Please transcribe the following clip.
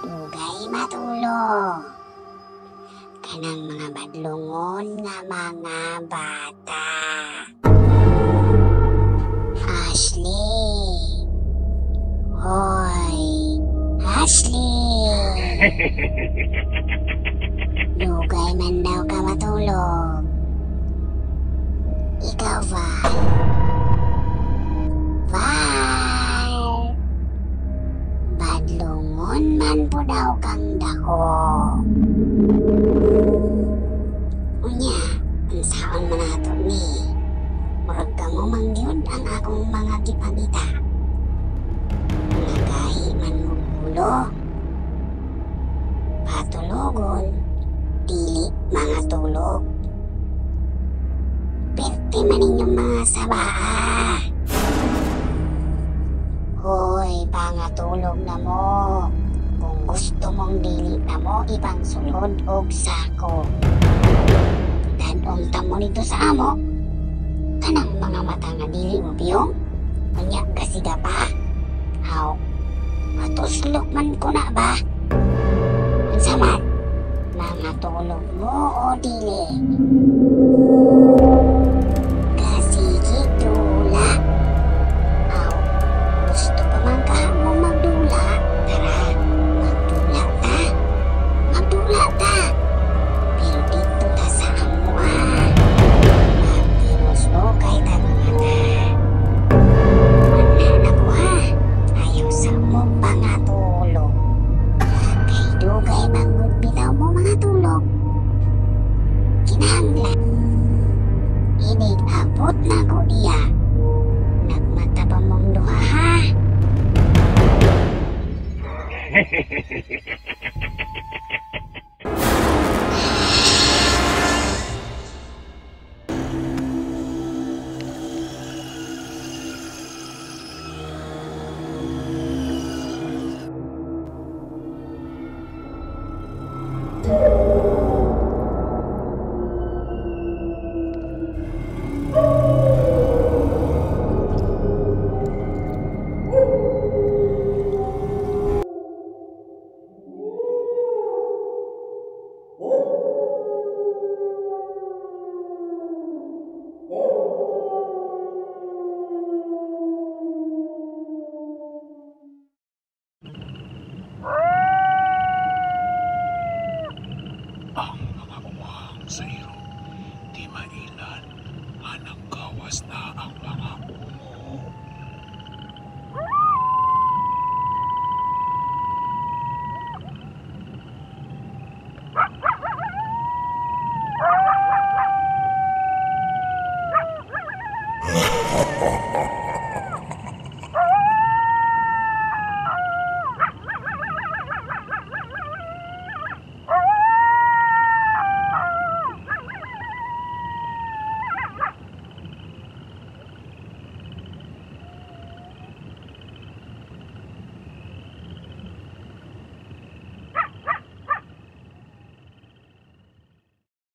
dugay matulog. Kanang mga badlongon nga mga bata. Ashley! Hoy! Ashley! Dugay man daw ka matulog. Ikaw, Val. Val! Badlongon man po daw kang dako. Unya, unsaon man ato ni? Murag ka mo mangyod ang akong mga gipangita. Nagahi man mo ulo. Patulogon, dili mga tulog. Perte man inyong mga sabaa. Hoy, pangatulog na mo. Kung gusto mong dili na mo, ibang sulod og sako. Dadong tamo nito sa amo. Kanang mga mata nga dili mo biyong. Unya kasiga pa. Haw, matuslok man ko na ba? Samat, mga tulog mo o dili? Kasigi dula. Aw, gusto pa man ka mo magdula? Tara, magdula ta. Magdula ta. Pero dito ta sa amwa. Magtinoslo kay ta mga ta. Wala na ko ha. Ayaw sa mo mga tulog. Kay dugay manggod bitaw mo mga tulog. Kinahanglan. Inigabot na ko diya. Nagmata pa mong duha ha.